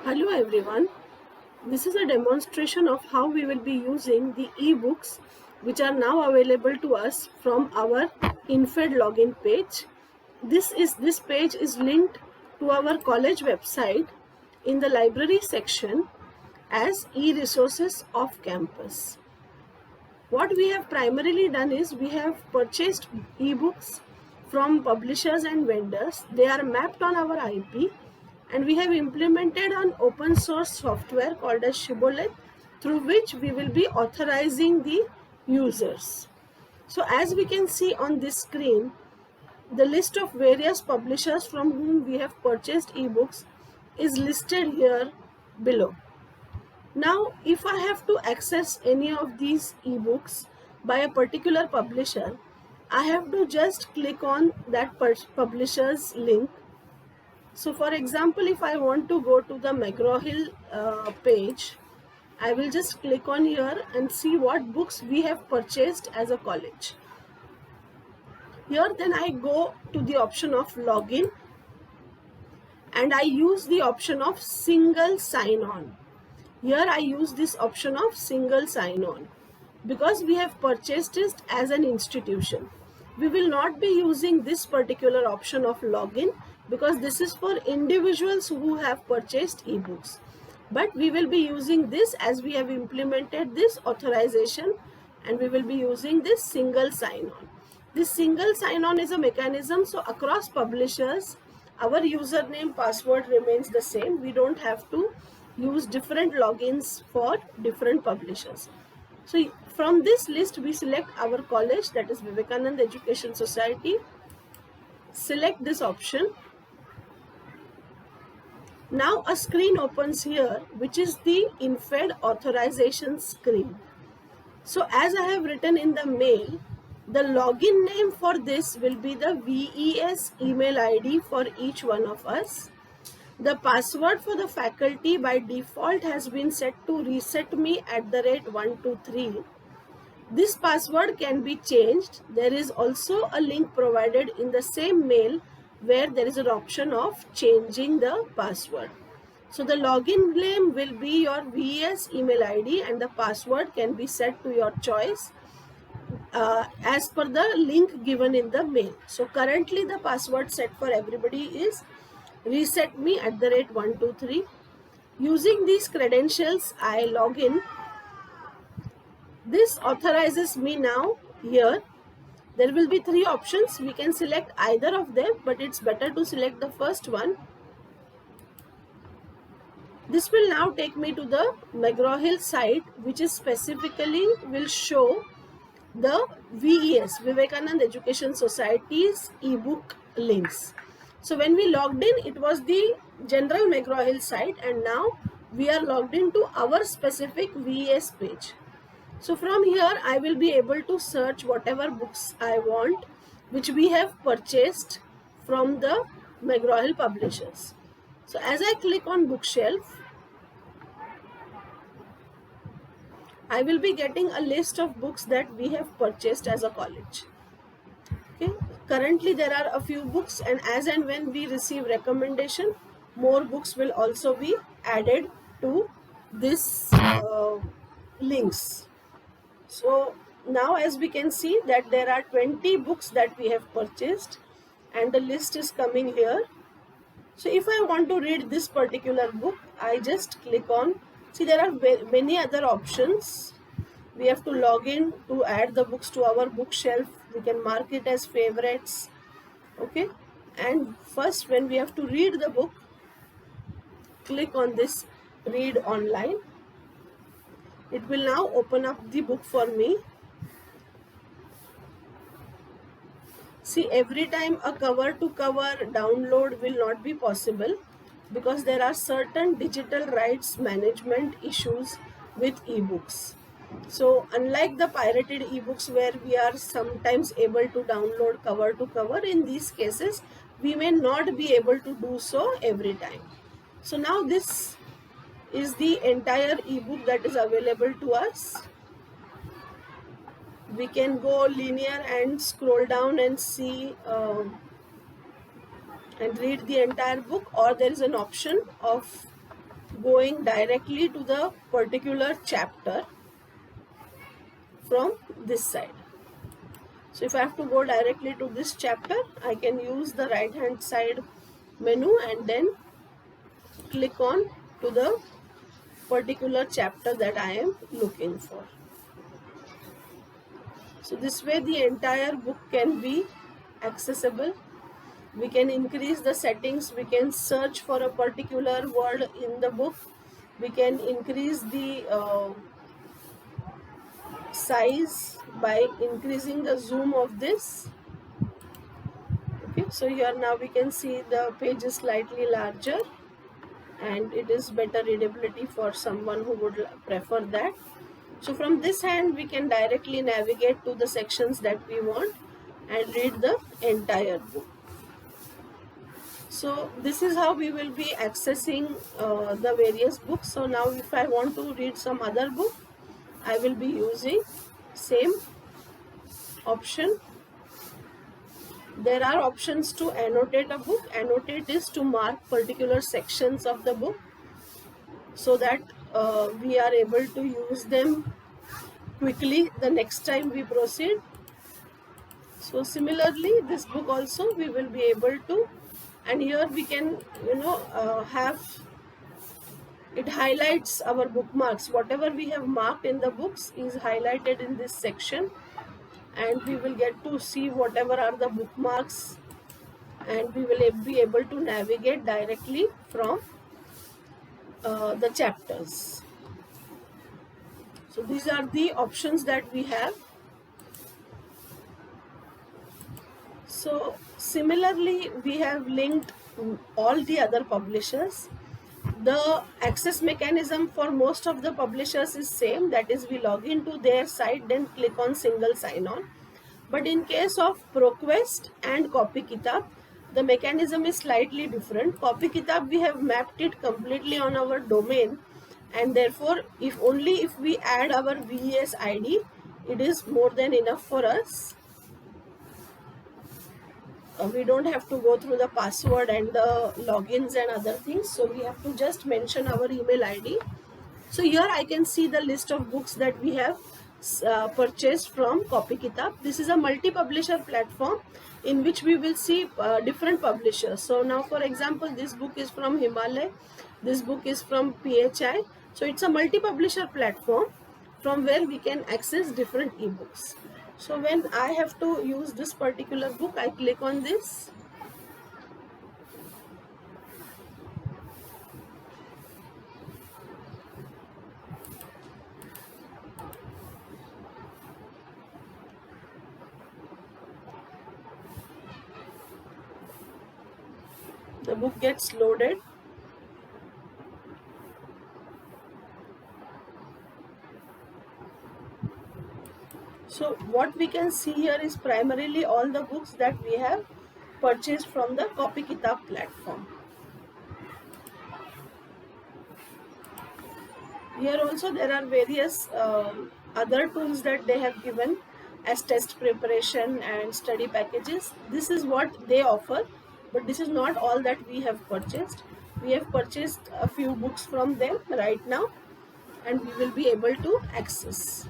Hello everyone, this is a demonstration of how we will be using the ebooks which are now available to us from our InFed login page. This page is linked to our college website in the library section as e-resources of campus. What we have primarily done is we have purchased ebooks from publishers and vendors. They are mapped on our IP and we have implemented an open source software called as Shibboleth through which we will be authorizing the users. So as we can see on this screen, the list of various publishers from whom we have purchased ebooks is listed here below. Now, if I have to access any of these ebooks by a particular publisher, I have to just click on that publisher's link. So for example, if I want to go to the McGraw-Hill page, I will just click on here and see what books we have purchased as a college. Here then I go to the option of login and I use the option of single sign-on. Here I use this option of single sign-on because we have purchased it as an institution. We will not be using this particular option of login because this is for individuals who have purchased ebooks. But we will be using this as we have implemented this authorization and we will be using this single sign-on. This single sign-on is a mechanism, so across publishers, our username password remains the same. We don't have to use different logins for different publishers. So from this list, we select our college, that is Vivekananda Education Society. Select this option. Now a screen opens here, which is the InFed authorization screen. So as I have written in the mail, the login name for this will be the VES email ID for each one of us. The password for the faculty by default has been set to resetme@123. This password can be changed. There is also a link provided in the same mail where there is an option of changing the password. So the login name will be your VES email ID and the password can be set to your choice as per the link given in the mail. So currently the password set for everybody is resetme@123. Using these credentials, I log in. This authorizes me now here. There will be three options. We can select either of them, but it's better to select the first one. This will now take me to the McGraw-Hill site, which is specifically will show the VES, Vivekananda Education Society's ebook links. So when we logged in, it was the general McGraw-Hill site and now we are logged into our specific VES page. So from here, I will be able to search whatever books I want, which we have purchased from the McGraw-Hill publishers. So as I click on bookshelf, I will be getting a list of books that we have purchased as a college. Okay. Currently there are a few books and as and when we receive recommendation, more books will also be added to this links. So now as we can see that there are 20 books that we have purchased and the list is coming here. So if I want to read this particular book, I just click on, see there are many other options. We have to log in to add the books to our bookshelf. We can mark it as favorites. Okay. And first when we have to read the book, click on this read online. It will now open up the book for me. See, every time a cover to cover download will not be possible because there are certain digital rights management issues with ebooks. So unlike the pirated ebooks where we are sometimes able to download cover to cover, in these cases we may not be able to do so every time. So now this is the entire ebook that is available to us. We can go linear and scroll down and see and read the entire book, or there is an option of going directly to the particular chapter from this side. So if I have to go directly to this chapter, I can use the right hand side menu and then click on to the particular chapter that I am looking for. So this way the entire book can be accessible. We can increase the settings, we can search for a particular word in the book, we can increase the size by increasing the zoom of this. Okay, so here now we can see the page is slightly larger and it is better readability for someone who would prefer that. So from this hand we can directly navigate to the sections that we want and read the entire book. So this is how we will be accessing the various books. So now if I want to read some other book, I will be using same option. There are options to annotate a book. Annotate is to mark particular sections of the book so that we are able to use them quickly the next time we proceed. So similarly, this book also we will be able to, and here we can have it highlights our bookmarks. Whatever we have marked in the books is highlighted in this section, and we will get to see whatever are the bookmarks, and we will be able to navigate directly from the chapters. So these are the options that we have. So similarly, we have linked all the other publishers. The access mechanism for most of the publishers is same, that is we log into their site, then click on single sign on. But in case of ProQuest and CopyKitab, the mechanism is slightly different. CopyKitab, we have mapped it completely on our domain, and therefore if we add our VES ID, it is more than enough for us. We don't have to go through the password and the logins and other things, so we have to just mention our email ID. So here I can see the list of books that we have purchased from CopyKitab. This is a multi-publisher platform in which we will see different publishers. So now for example, this book is from Himalaya, this book is from PHI. So it's a multi-publisher platform from where we can access different ebooks. So when I have to use this particular book, I click on this. The book gets loaded. So what we can see here is primarily all the books that we have purchased from the CopyKitab platform. Here also there are various other tools that they have given as test preparation and study packages. This is what they offer, but this is not all that we have purchased. We have purchased a few books from them right now, and we will be able to access.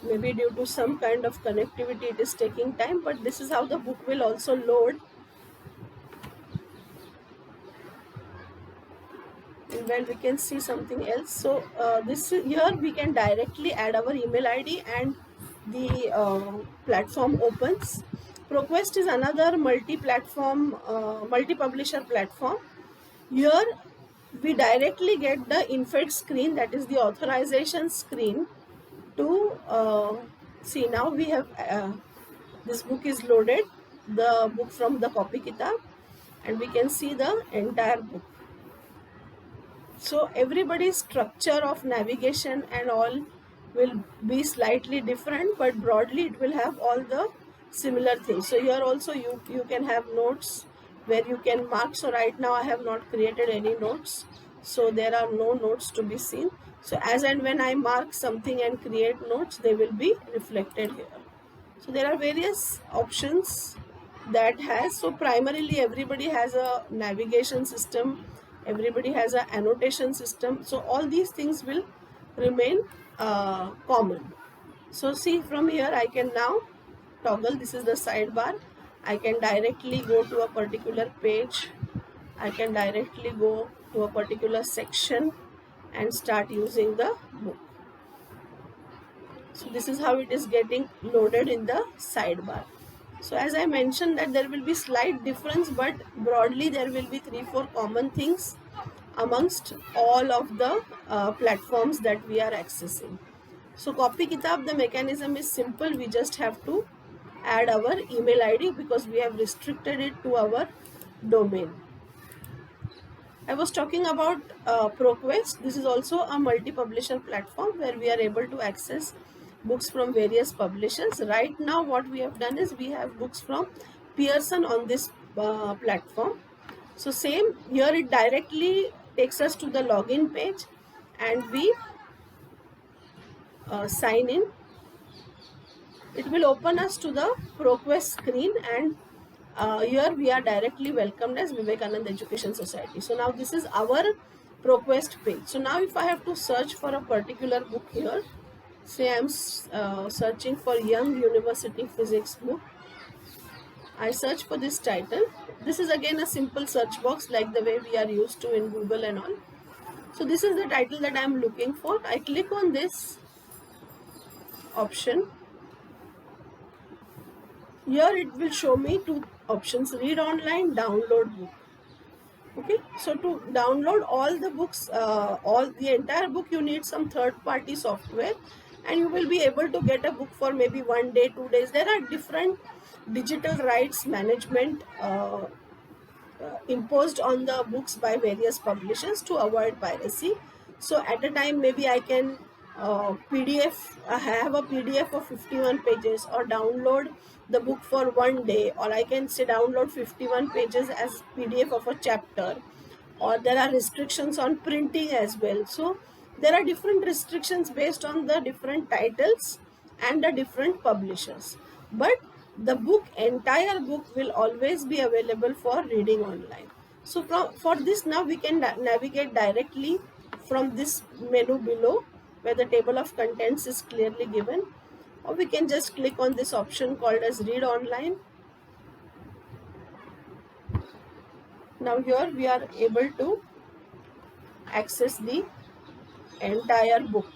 Maybe due to some kind of connectivity it is taking time, but this is how the book will also load. And well, we can see something else. So here we can directly add our email ID and the platform opens. ProQuest is another multi-platform, multi-publisher platform. Here we directly get the INFED screen, that is the authorization screen, to see. Now we have this book is loaded, the book from the CopyKitab, and we can see the entire book. So everybody's structure of navigation and all will be slightly different, but broadly it will have all the similar things. So here also you can have notes where you can mark. So right now I have not created any notes, so there are no notes to be seen. So as and when I mark something and create notes, they will be reflected here. So there are various options that has, so primarily everybody has a navigation system, everybody has an annotation system, so all these things will remain common. So see, from here I can now toggle, this is the sidebar, I can directly go to a particular page, I can directly go to a particular section and start using the book. So this is how it is getting loaded in the sidebar. So as I mentioned that there will be slight difference, but broadly there will be 3-4 common things amongst all of the platforms that we are accessing. So Copy Kitab, the mechanism is simple. We just have to add our email ID because we have restricted it to our domain. I was talking about ProQuest. This is also a multi-publisher platform where we are able to access books from various publishers. Right now what we have done is we have books from Pearson on this platform. So same here, it directly takes us to the login page and we sign in. It will open us to the ProQuest screen, and here we are directly welcomed as Vivekananda Education Society. So now this is our ProQuest page. So now if I have to search for a particular book here, say I am searching for Young University Physics book, I search for this title. This is again a simple search box like the way we are used to in Google and all. So this is the title that I am looking for. I click on this option. Here it will show me two options: read online, download book. Okay, so to download all the books, all the entire book, you need some third-party software, and you will be able to get a book for maybe 1 day, 2 days. There are different digital rights management imposed on the books by various publishers to avoid piracy. So at a time maybe I can have a PDF of 51 pages, or download the book for 1 day, or I can say download 51 pages as PDF of a chapter, or there are restrictions on printing as well. So there are different restrictions based on the different titles and the different publishers, but the entire book will always be available for reading online. So for this, now we can navigate directly from this menu below where the table of contents is clearly given, or we can just click on this option called as read online. Now here we are able to access the entire book.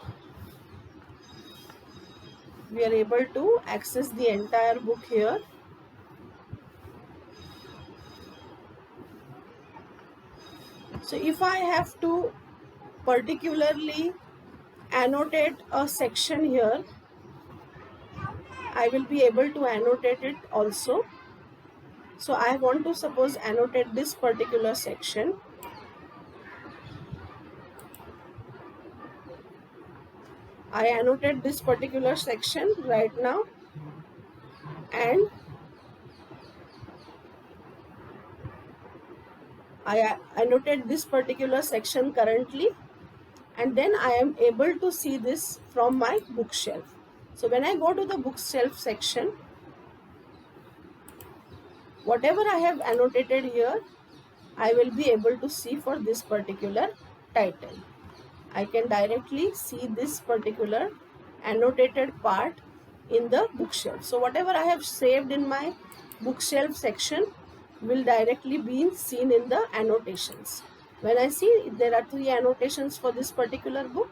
We are able to access the entire book here. So if I have to particularly annotate a section here, I will be able to annotate it also. So I want to suppose annotate this particular section. I annotate this particular section right now, and I annotate this particular section currently, and then I am able to see this from my bookshelf. So when I go to the bookshelf section, whatever I have annotated here, I will be able to see for this particular title. I can directly see this particular annotated part in the bookshelf. So whatever I have saved in my bookshelf section will directly be seen in the annotations. When I see there are 3 annotations for this particular book,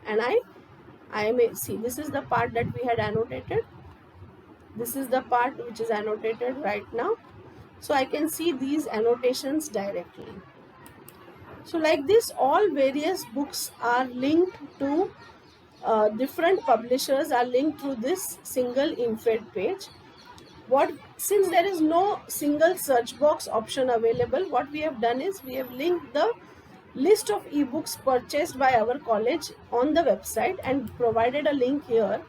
and I may see this is the part that we had annotated. This is the part which is annotated right now. So I can see these annotations directly. So like this, all various books are linked to different publishers, are linked through this single InFed page. Since there is no single search box option available, what we have done is we have linked the list of ebooks purchased by our college on the website and provided a link here,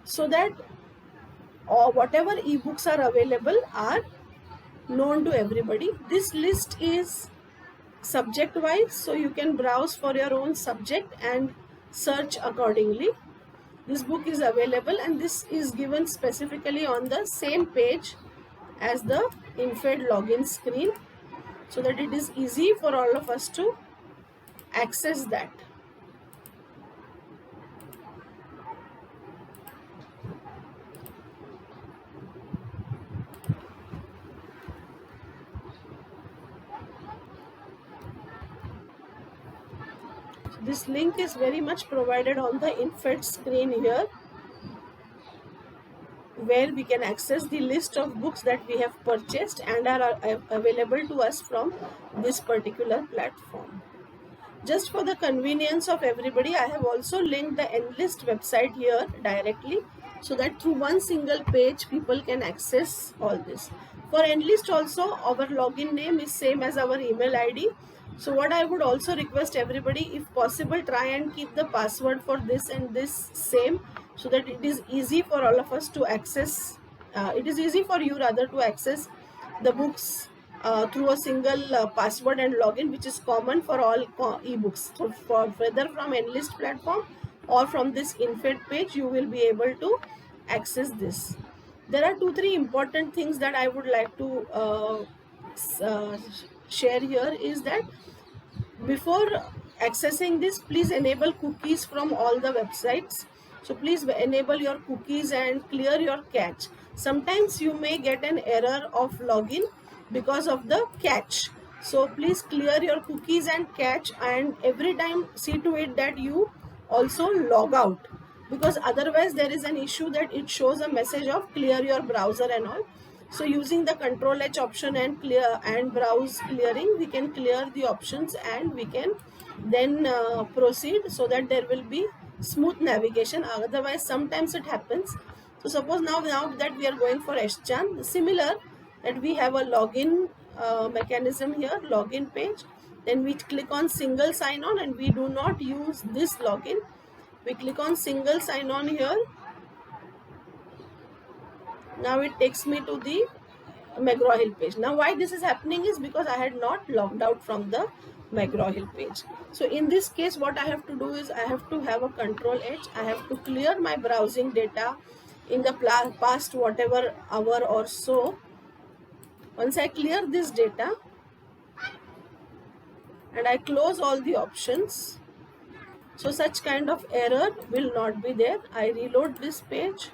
so that whatever ebooks are available are known to everybody. This list is subject wise, so you can browse for your own subject and search accordingly. This book is available, and this is given specifically on the same page as the InFed login screen, so that it is easy for all of us to access that. This link is very much provided on the InFed screen here, where we can access the list of books that we have purchased and are available to us from this particular platform. Just for the convenience of everybody, I have also linked the Enlist website here directly, so that through one single page people can access all this. For Enlist also, our login name is same as our email ID. So what I would also request everybody, if possible, try and keep the password for this and this same, so that it is easy for all of us to access, it is easy for you rather to access the books through a single password and login, which is common for all ebooks. So for whether from Enlist platform or from this InFed page, you will be able to access this. There are 2-3 important things that I would like to share here, is that before accessing this, please enable cookies from all the websites. So please enable your cookies and clear your cache. Sometimes you may get an error of login because of the cache. So please clear your cookies and cache, and every time see to it that you also log out, because otherwise there is an issue that it shows a message of clear your browser and all. So using the Control H option and clear and browse clearing, we can clear the options and we can then proceed, so that there will be smooth navigation. Otherwise sometimes it happens. So suppose now that we are going for Eschan, similar, that we have a login mechanism here, login page, then we click on single sign on, and we do not use this login. We click on single sign on here. Now it takes me to the McGraw-Hill page. Now why this is happening is because I had not logged out from the McGraw-Hill page. So in this case, what I have to do is I have to have a Control H. I have to clear my browsing data in the past whatever hour or so. Once I clear this data and I close all the options, so such kind of error will not be there. I reload this page.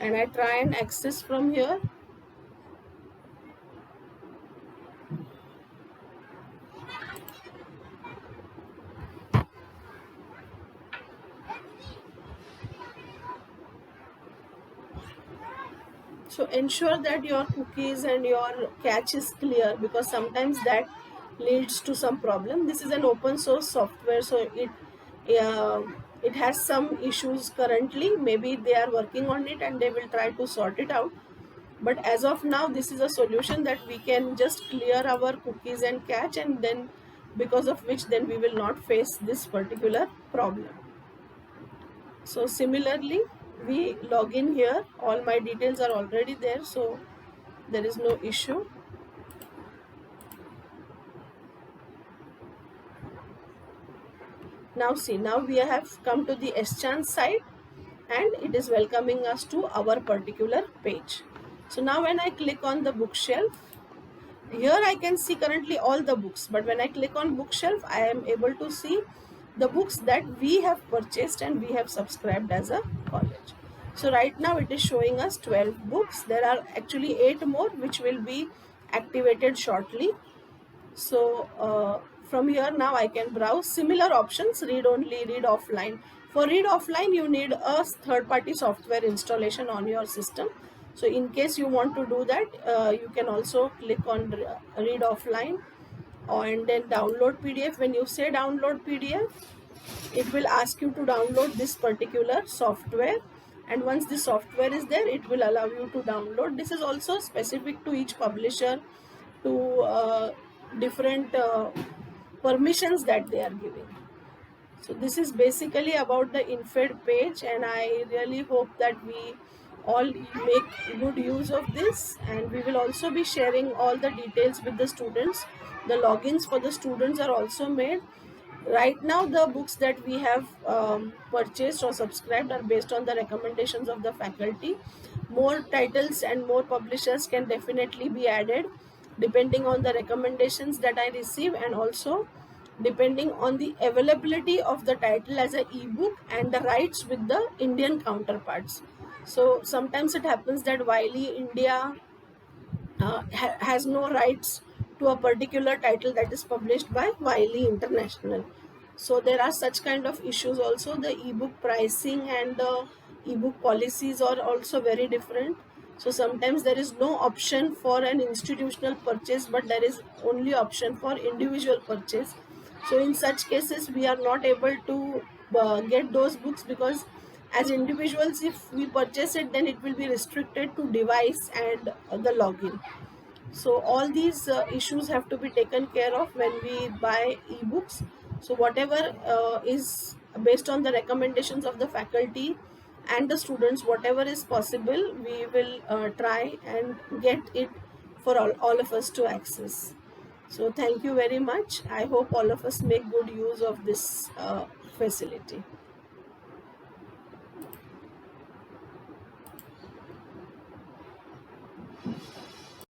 And I try and access from here. So ensure that your cookies and your cache is clear, because sometimes that leads to some problem. This is an open source software, so it has some issues currently. Maybe they are working on it and they will try to sort it out. But as of now, this is a solution that we can just clear our cookies and cache, and then because of which then we will not face this particular problem. So similarly, we log in here, all my details are already there, so there is no issue. Now see, now we have come to the Eschan site, and it is welcoming us to our particular page. So now when I click on the bookshelf, here I can see currently all the books, but when I click on bookshelf, I am able to see the books that we have purchased and we have subscribed as a college. So right now it is showing us 12 books. There are actually 8 more which will be activated shortly. So from here now I can browse similar options: read only, read offline. For read offline, you need a third-party software installation on your system. So in case you want to do that, you can also click on read offline and then download PDF. When you say download PDF, it will ask you to download this particular software, and once the software is there, it will allow you to download. This is also specific to each publisher, to different permissions that they are giving. So this is basically about the InFed page, and I really hope that we all make good use of this, and we will also be sharing all the details with the students. The logins for the students are also made. Right now the books that we have purchased or subscribed are based on the recommendations of the faculty. More titles and more publishers can definitely be added depending on the recommendations that I receive, and also depending on the availability of the title as an ebook and the rights with the Indian counterparts. So sometimes it happens that Wiley India has no rights to a particular title that is published by Wiley International. So there are such kind of issues also. The ebook pricing and the ebook policies are also very different. So sometimes there is no option for an institutional purchase, but there is only option for individual purchase. So in such cases we are not able to get those books, because as individuals if we purchase it, then it will be restricted to device and the login. So all these issues have to be taken care of when we buy ebooks. So whatever is based on the recommendations of the faculty and the students, whatever is possible, we will try and get it for all of us to access. So thank you very much. I hope all of us make good use of this facility.